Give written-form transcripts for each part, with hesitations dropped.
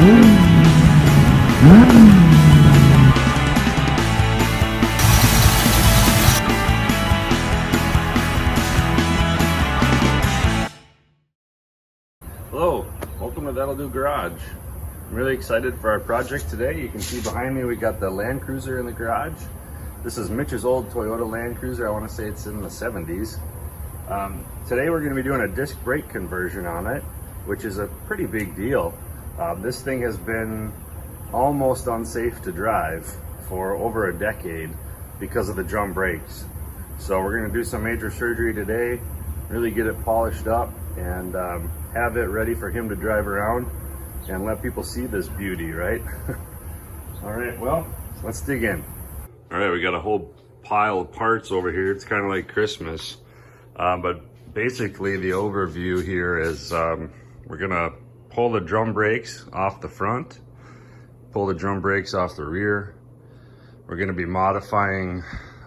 Hello, welcome to That'll Do Garage. I'm really excited for our project today. You can see behind me we got the Land Cruiser in the garage. This is Mitch's old Toyota Land Cruiser. I want to say it's in the 70s. Today we're going to be doing a disc brake conversion on it, which is a pretty big deal. This thing has been almost unsafe to drive for over a decade because of the drum brakes. So we're going to do some major surgery today, really get it polished up, and have it ready for him to drive around and let people see this beauty, right? All right, well, let's dig in. All right, we got a whole pile of parts over here. It's kind of like Christmas. But basically the overview here is we're gonna pull the drum brakes off the front, pull the drum brakes off the rear. We're gonna be modifying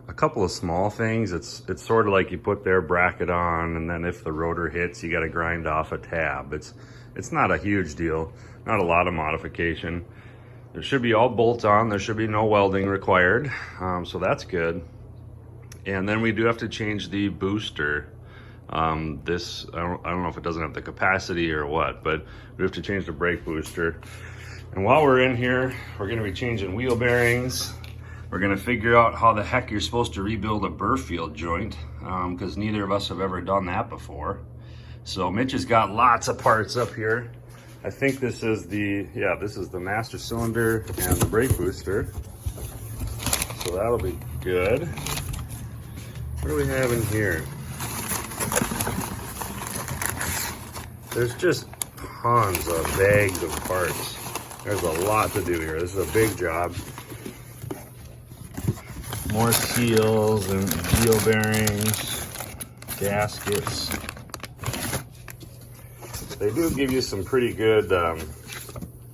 a couple of small things. It's sort of like you put their bracket on, and then if the rotor hits, you got to grind off a tab. It's not a huge deal, not a lot of modification. There should be all bolts on. There should be no welding required, so that's good. And then we do have to change the booster. I don't know if it doesn't have the capacity or what, but we have to change the brake booster. And while we're in here, we're going to be changing wheel bearings. We're gonna figure out how the heck you're supposed to rebuild a burfield joint, because neither of us have ever done that before. So Mitch has got lots of parts up here. I think this is the master cylinder and the brake booster. So that'll be good. What do we have in here? There's just tons of bags of parts. There's a lot to do here. This is a big job. More seals and wheel bearings, gaskets. They do give you some pretty good,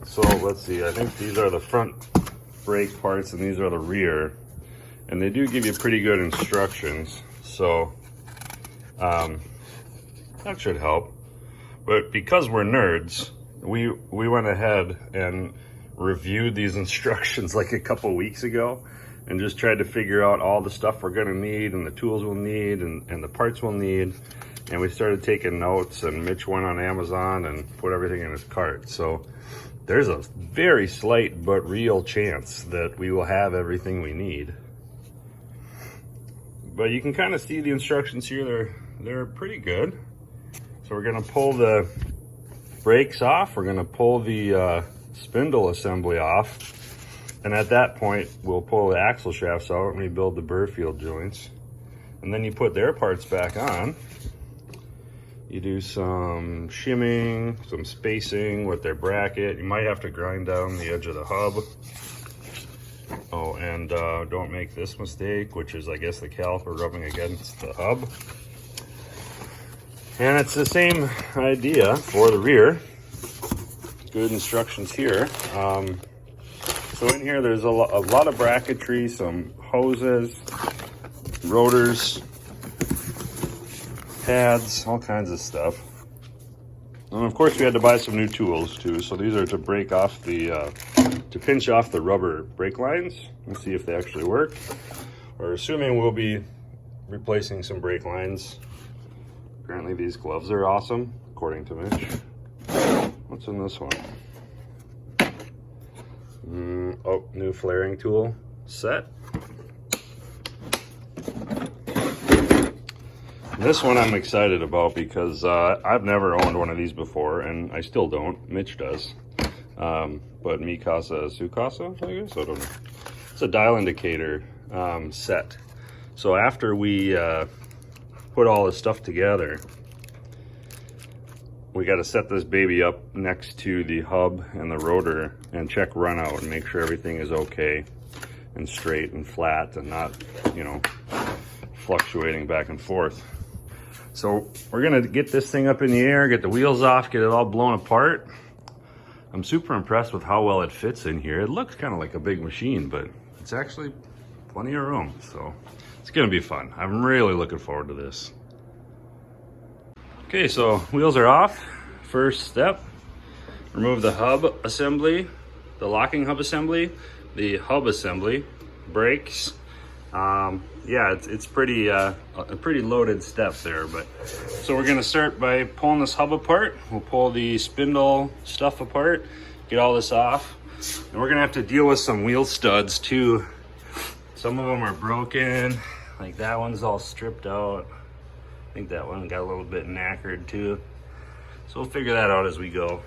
so let's see, I think these are the front brake parts and these are the rear. And they do give you pretty good instructions, so that should help. But because we're nerds, we went ahead and reviewed these instructions like a couple weeks ago, and just tried to figure out all the stuff we're gonna need and the tools we'll need and the parts we'll need. And we started taking notes, and Mitch went on Amazon and put everything in his cart. So there's a very slight but real chance that we will have everything we need. But you can kind of see the instructions here, they're pretty good. So we're gonna pull the brakes off, we're gonna pull the spindle assembly off. And at that point, we'll pull the axle shafts out and rebuild the burfield joints. And then you put their parts back on. You do some shimming, some spacing with their bracket. You might have to grind down the edge of the hub. Oh, and don't make this mistake, which is, I guess, the caliper rubbing against the hub. And it's the same idea for the rear. Good instructions here. So in here, there's a lot of bracketry, some hoses, rotors, pads, all kinds of stuff. And of course, we had to buy some new tools too. So these are to break off to pinch off the rubber brake lines and see if they actually work. We're assuming we'll be replacing some brake lines. Apparently these gloves are awesome, according to Mitch. What's in this one? Oh, new flaring tool set. This one I'm excited about because I've never owned one of these before, and I still don't. Mitch does. But mi casa, su casa, I guess? I don't know. It's a dial indicator set. So after we put all this stuff together, we got to set this baby up next to the hub and the rotor and check run out and make sure everything is okay and straight and flat and not, you know, fluctuating back and forth. So we're gonna get this thing up in the air, get the wheels off, get it all blown apart. I'm super impressed with how well it fits in here. It looks kind of like a big machine, but it's actually plenty of room. So it's gonna be fun. I'm really looking forward to this. Okay, so wheels are off. First step, Remove the hub assembly, the locking hub assembly, the hub assembly, brakes. Yeah, it's pretty a pretty loaded step there. But so we're gonna start by pulling this hub apart. We'll pull the spindle stuff apart, get all this off, and we're gonna have to deal with some wheel studs too. Some of them are broken, like that one's all stripped out. I think that one got a little bit knackered too. So we'll figure that out as we go.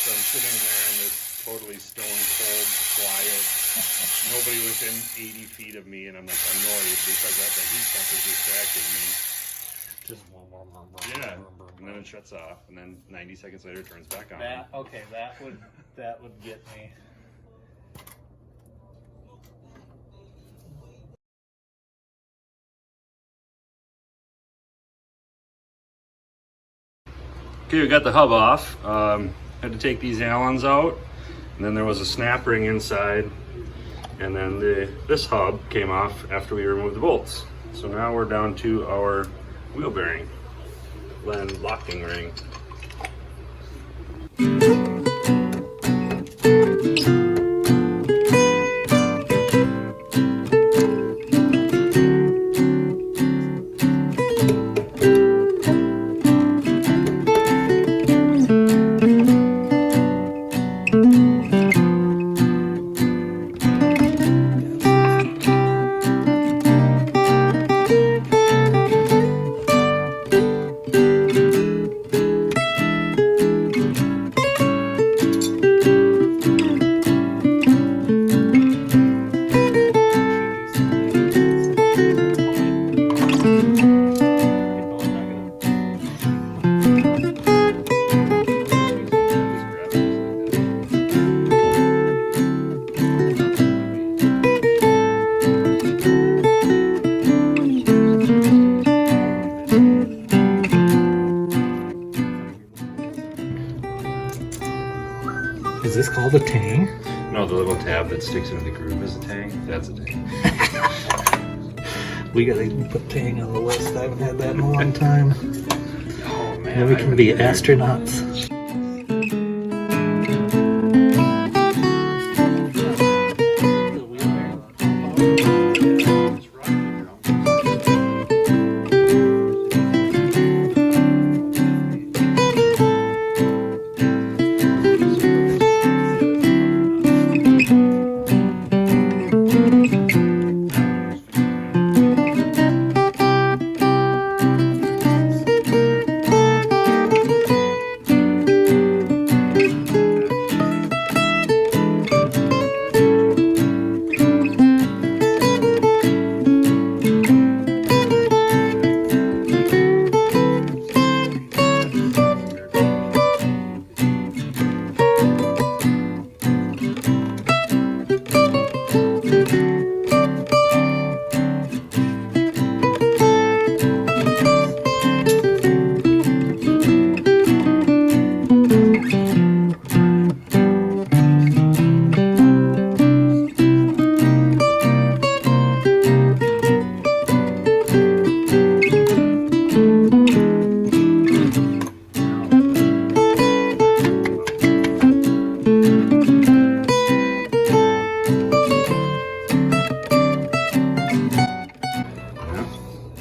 So I'm sitting there in this totally stone cold, quiet, nobody within 80 feet of me, and I'm like annoyed because the heat pump is distracting me. Just Yeah, and then it shuts off, and then 90 seconds later it turns back on. Okay, that would get me. Okay, we got the hub off. Had to take these Allens out, and then there was a snap ring inside, and then this hub came off after we removed the bolts. So now we're down to our wheel bearing, then locking ring. Is this called a tang? No, the little tab that sticks into the groove is a tang. That's a tang. We gotta put tang on the list. I haven't had that in a long time. Oh man. Then we can be astronauts.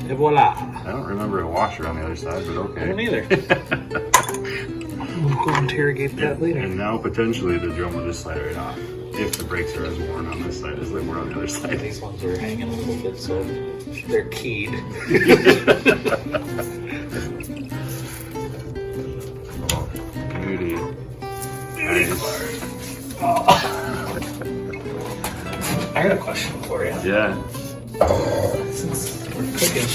Et voila. I don't remember a washer on the other side, but okay. I don't either. We'll go interrogate that later. And now potentially the drum will just slide right off. If the brakes are as worn on this side as they were on the other side. These ones are hanging a little bit, so they're keyed. Oh, beauty. Nice. I got a question for you. Yeah. Since we're cooking,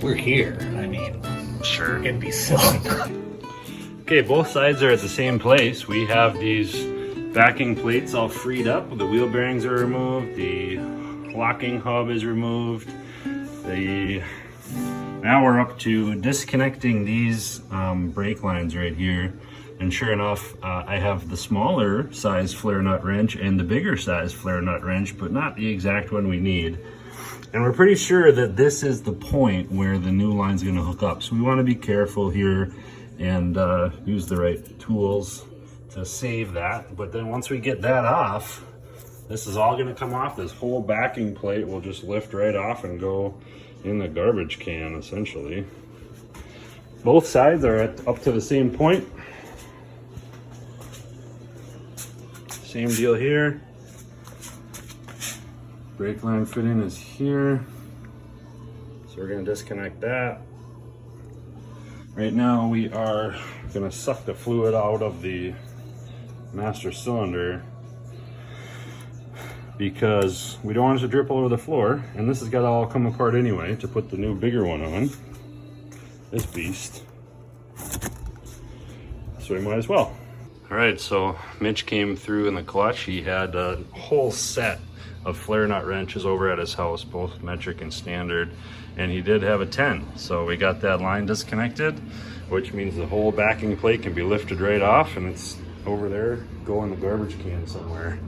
we're here. I mean, Sure. it'd be silly. Okay, both sides are at the same place. We have these backing plates all freed up. The wheel bearings are removed. The locking hub is removed. Now we're up to disconnecting these brake lines right here. And sure enough, I have the smaller size flare nut wrench and the bigger size flare nut wrench, but not the exact one we need. And we're pretty sure that this is the point where the new line's going to hook up. So we want to be careful here and use the right tools to save that. But then once we get that off, this is all going to come off. This whole backing plate will just lift right off and go in the garbage can, essentially. Both sides are up to the same point. Same deal here. Brake line fitting is here. So we're going to disconnect that. Right now we are going to suck the fluid out of the master cylinder because we don't want it to drip all over the floor, and this has got to all come apart anyway to put the new bigger one on. This beast. So we might as well. All right, so Mitch came through in the clutch. He had a whole set of flare nut wrenches over at his house, both metric and standard, and he did have a 10. So we got that line disconnected, which means the whole backing plate can be lifted right off, and it's over there, go in the garbage can somewhere.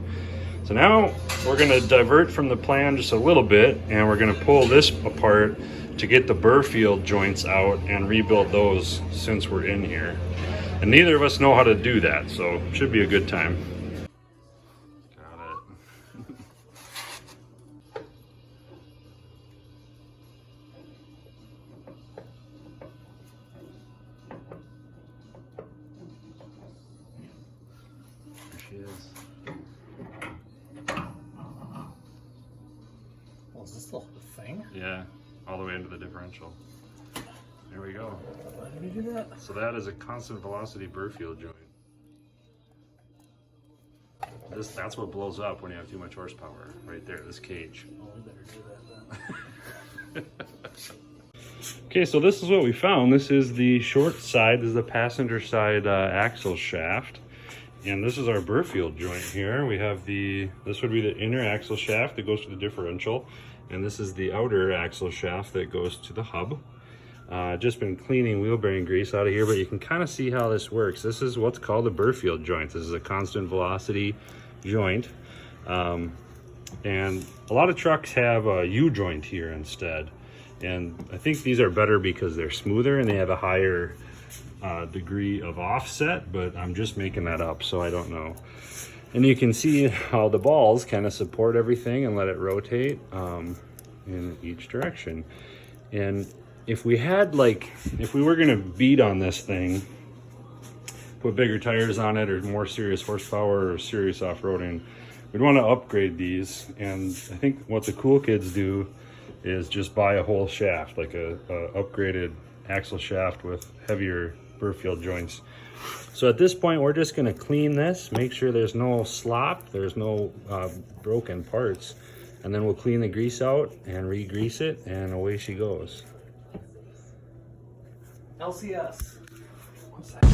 So now we're gonna divert from the plan just a little bit, and we're gonna pull this apart to get the Burfield joints out and rebuild those since we're in here. And neither of us know how to do that, so it should be a good time. Got it. There she is. Well, is this the whole thing? Yeah, all the way into the differential. There we go. Why did we do that? So that is a constant velocity Burfield joint. That's what blows up when you have too much horsepower, right there, this cage. Oh, we better do that then. Okay, so this is what we found. This is the short side, this is the passenger side axle shaft. And this is our Burfield joint here. We have this would be the inner axle shaft that goes to the differential. And this is the outer axle shaft that goes to the hub. Just been cleaning wheel bearing grease out of here, but you can kind of see how this works. This is what's called a Burfield joint. This is a constant velocity joint. And a lot of trucks have a U-joint here instead. And I think these are better because they're smoother and they have a higher degree of offset, but I'm just making that up, so I don't know. And you can see how the balls kind of support everything and let it rotate in each direction. And if we were gonna beat on this thing, put bigger tires on it or more serious horsepower or serious off-roading, we'd want to upgrade these. And I think what the cool kids do is just buy a whole shaft, like a upgraded axle shaft with heavier Burfield joints. So at this point, we're just gonna clean this, make sure there's no slop, there's no broken parts, and then we'll clean the grease out and re-grease it, and away she goes. LCS. 1 second.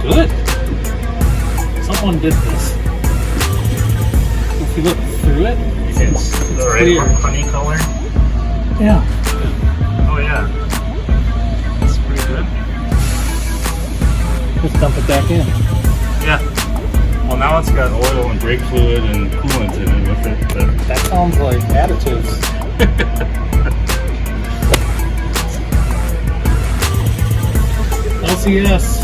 Good. Someone did this. If you look through it, It's the right clear. honey color. Yeah. Oh yeah. That's pretty good. dump it back in. Yeah. Well, now it's got oil and brake fluid and coolant in it with it. But That sounds like additives. LCS.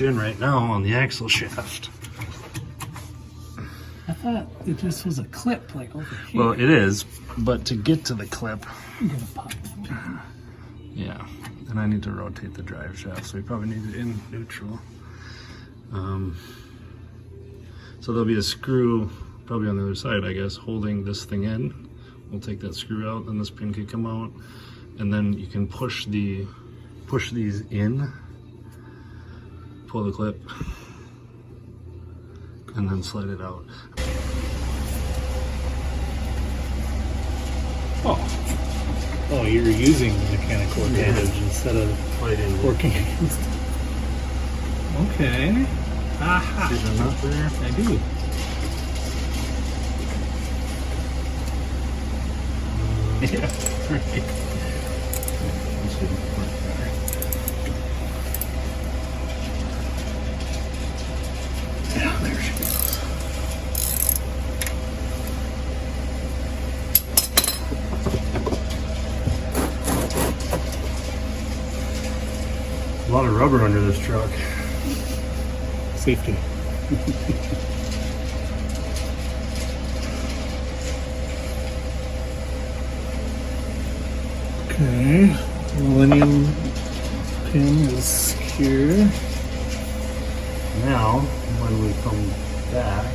In right now on the axle shaft. I thought it just was a clip like over here. Well, it is, but to get to the clip, I'm gonna pop it. yeah, and I need to rotate the drive shaft, so we probably need it in neutral. So there'll be a screw probably on the other side, I guess, holding this thing in. We'll take that screw out, and this pin can come out, and then you can push these in. Pull the clip and then slide it out. Oh, you're using the mechanical advantage instead of Fighting. working against it. Okay. Aha. See the nut there? I do. Yeah, right. Yeah, there she goes. A lot of rubber under this truck. Safety. Okay. Millennium pin is secure. Now, when we come back,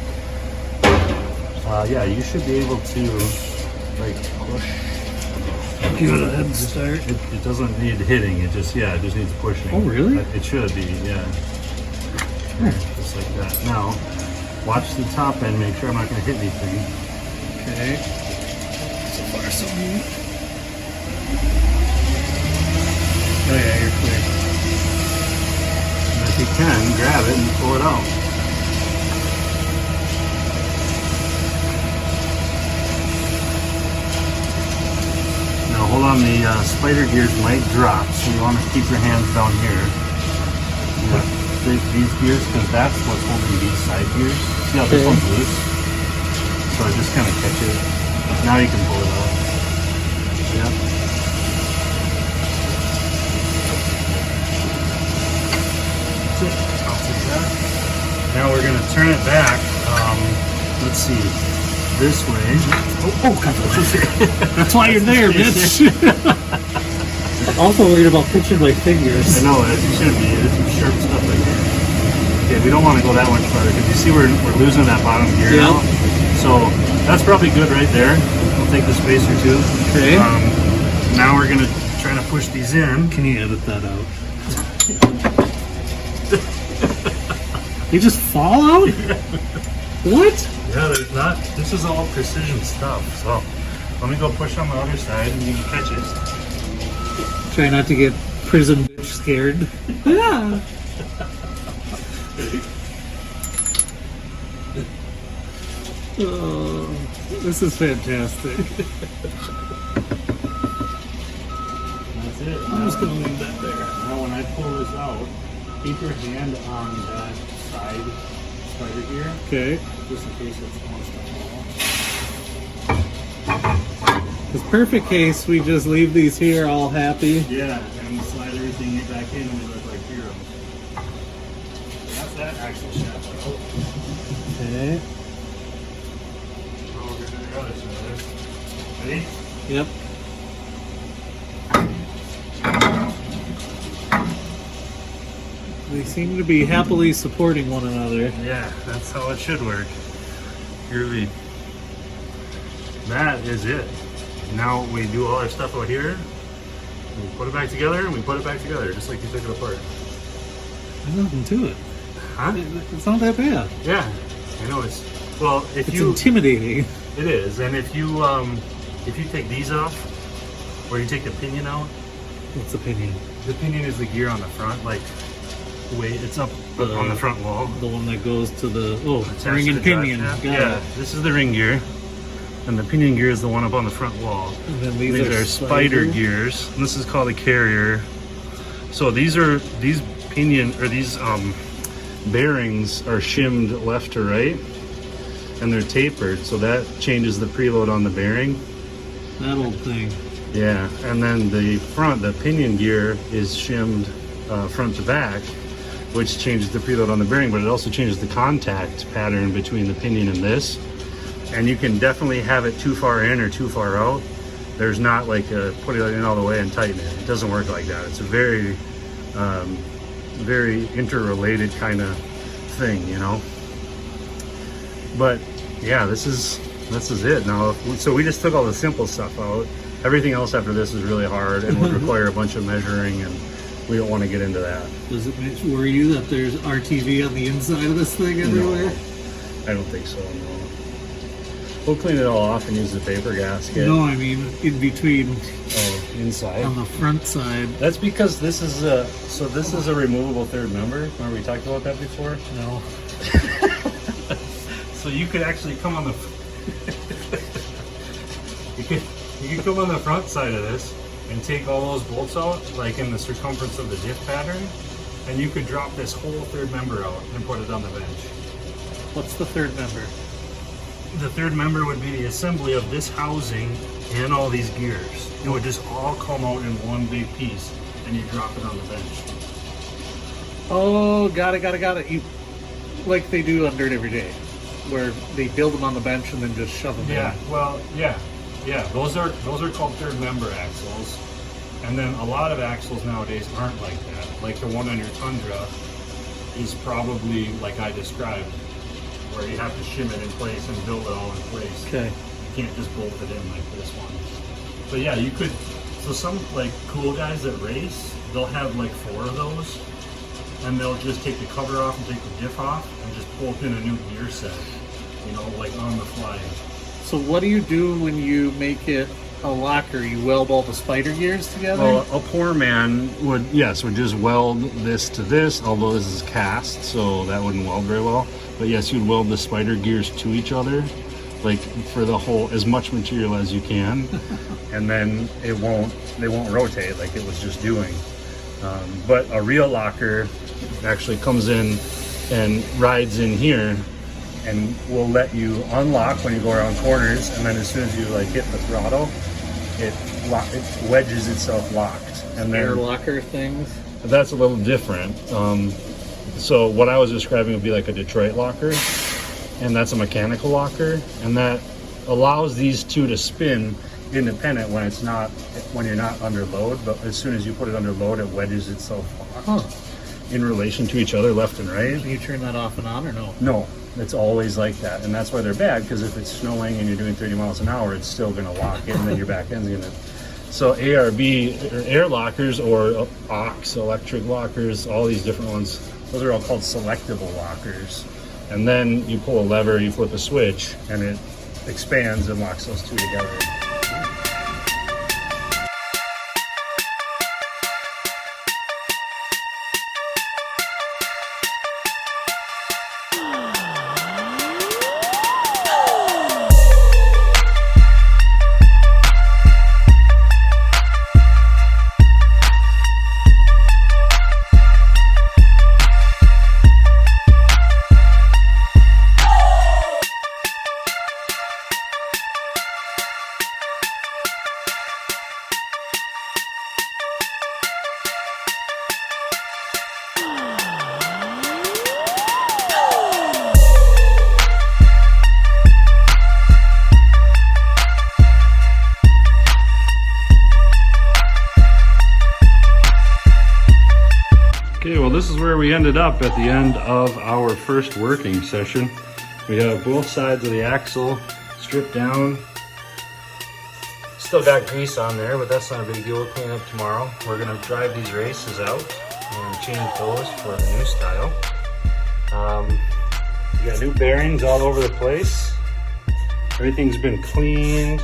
yeah, you should be able to like push. Give it a head start. It doesn't need hitting. It just needs pushing. Oh, really? It should be, yeah. Just like that. Now, watch the top end. Make sure I'm not going to hit anything. Okay. So far, so good. Oh yeah, you're clear. And if you can, grab it and pull it out. Now hold on, the spider gears might drop, so you want to keep your hands down here. These gears, because that's what's holding these side gears. See how this one's loose? So just kind of catch it. Now you can pull it out. Yep. Now we're going to turn it back, let's see, this way. Oh, God. That's why you're there, bitch. Also worried about pitching my fingers. I know, it should be. There's some sharp stuff right here. Okay, we don't want to go that much further, because you see we're losing that bottom gear now. So that's probably good right there. We'll take the spacer too. Okay. Now we're going to try to push these in. Can you edit that out? You just fall out? What? Yeah, there's not. This is all precision stuff. So let me go push on the other side and you can catch it. Try not to get prison bitch scared. Yeah. Oh, this is fantastic. That's it. I'm just gonna leave that there. Now when I pull this out, keep your hand on that side spider gear, Okay. just in case it's wants to fall. This perfect case, we just leave these here all happy. Yeah, and slide everything back in and they look like heroes. That's that axle shaft out. Okay. Oh, we're gonna do the other side. Ready? Yep. They seem to be happily supporting one another. Yeah, that's how it should work. Groovy. That is it. Now we do all our stuff out here. We put it back together and we put it back together just like you took it apart. There's nothing to it. Huh? It's not that bad. Yeah. I know it's well if It's you intimidating. it is, and if you take these off or you take the pinion out, What's the pinion? the pinion is the gear on the front, like wait, it's up on the front wall. The one that goes to the Attached ring to and the drive pinion. shaft. Got Yeah, it. this is the ring gear. And the pinion gear is the one up on the front wall. And then these Are spider gears. And this is called a carrier. So these pinion or these bearings are shimmed left to right, and they're tapered. So that changes the preload on the bearing. That old thing. Yeah, and then the pinion gear is shimmed front to back, which changes the preload on the bearing, but it also changes the contact pattern between the pinion and this. And you can definitely have it too far in or too far out. There's not like a put it in all the way and tighten it. It doesn't work like that. It's a very, very interrelated kind of thing, you know. But yeah, this is it now. So we just took all the simple stuff out. Everything else after this is really hard and would require a bunch of measuring, and we don't want to get into that. Does it worry you that there's RTV on the inside of this thing everywhere? I don't think so, no. We'll clean it all off and use the paper gasket. No, I mean in between. Oh, inside. On the front side. That's because this is a removable third member. Remember we talked about that before? No. So you could actually come on the you could come on the front side of this and take all those bolts out, like in the circumference of the diff pattern, and you could drop this whole third member out and put it on the bench. What's the third member? The third member would be the assembly of this housing and all these gears. It would just all come out in one big piece, and you drop it on the bench. Oh, got it. You, like they do on Dirt Every Day, where they build them on the bench and then just shove them Yeah, in. well, yeah. Those are called third member axles, and then a lot of axles nowadays aren't like that. Like the one on your Tundra is probably like I described, where you have to shim it in place and build it all in place. Okay. You can't just bolt it in like this one. But yeah, you could. So some like cool guys that race, they'll have like 4 of those, and they'll just take the cover off and take the diff off and just bolt in a new gear set. You know, like on the fly. So what do you do when you make it a locker? You weld all the spider gears together? Well, a poor man would just weld this to this, although this is cast, so that wouldn't weld very well. But yes, you'd weld the spider gears to each other, like for the whole, as much material as you can, and then they won't rotate like it was just doing. But a real locker actually comes in and rides in here, and will let you unlock when you go around corners, and then as soon as you like hit the throttle, it wedges itself locked. And then air locker things? that's a little different. So what I was describing would be like a Detroit locker, and that's a mechanical locker, and that allows these two to spin independent when you're not under load, but as soon as you put it under load, it wedges itself locked in relation to each other, left and right. Can you turn that off and on or no? No, it's always like that, and that's why they're bad, because if it's snowing and you're doing 30 miles an hour, it's still going to lock it, and then your back end's going to. So ARB, or air lockers, or aux, electric lockers, all these different ones, those are all called selectable lockers. And then you pull a lever, you flip a switch, and it expands and locks those two together. Okay, well this is where we ended up at the end of our first working session. We have both sides of the axle stripped down. Still got grease on there, but that's not a big deal. We'll clean up tomorrow. We're gonna drive these races out and change those for the new style. We got new bearings all over the place. Everything's been cleaned.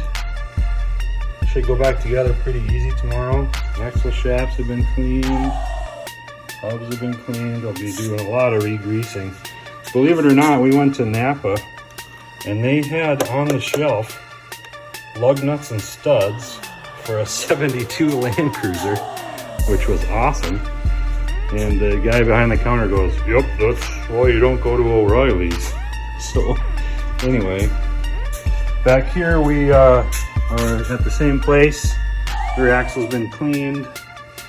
Should go back together pretty easy tomorrow. Axle shafts have been cleaned. Hubs have been cleaned. I'll be doing a lot of re-greasing. Believe it or not, we went to Napa and they had on the shelf lug nuts and studs for a 72 Land Cruiser, which was awesome. And the guy behind the counter goes, "Yep, that's why you don't go to O'Reilly's." So anyway, back here we are at the same place. Rear axle's been cleaned,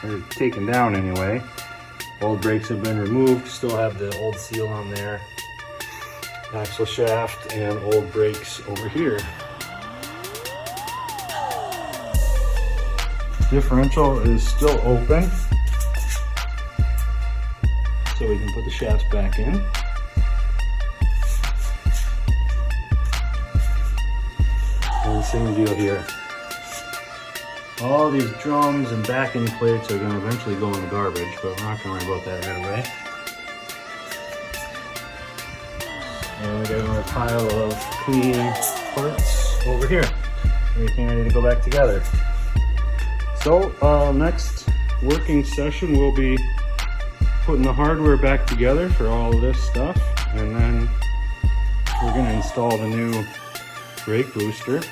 or taken down anyway. Old brakes have been removed, still have the old seal on there. Axle shaft and old brakes over here. Differential is still open, so we can put the shafts back in. And the same deal here. All these drums and backing plates are going to eventually go in the garbage, but we're not going to worry about that right away. And we got another pile of clean parts over here. Everything ready to go back together. So next working session we'll be putting the hardware back together for all of this stuff, and then we're going to install the new brake booster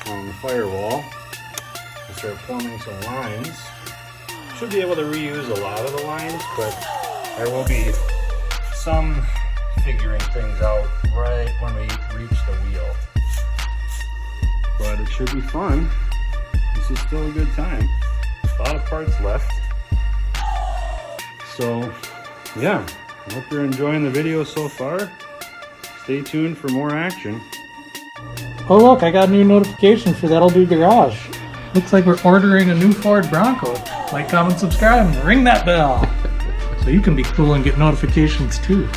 on the firewall and start plumbing some lines. Should be able to reuse a lot of the lines, but there will be some figuring things out right when we reach the wheel. But it should be fun. This is still a good time. A lot of parts left. So yeah, I hope you're enjoying the video so far. Stay tuned for more action. Oh look, I got a new notification for That'll Do Garage. Looks like we're ordering a new Ford Bronco. Like, comment, subscribe, and ring that bell so you can be cool and get notifications too.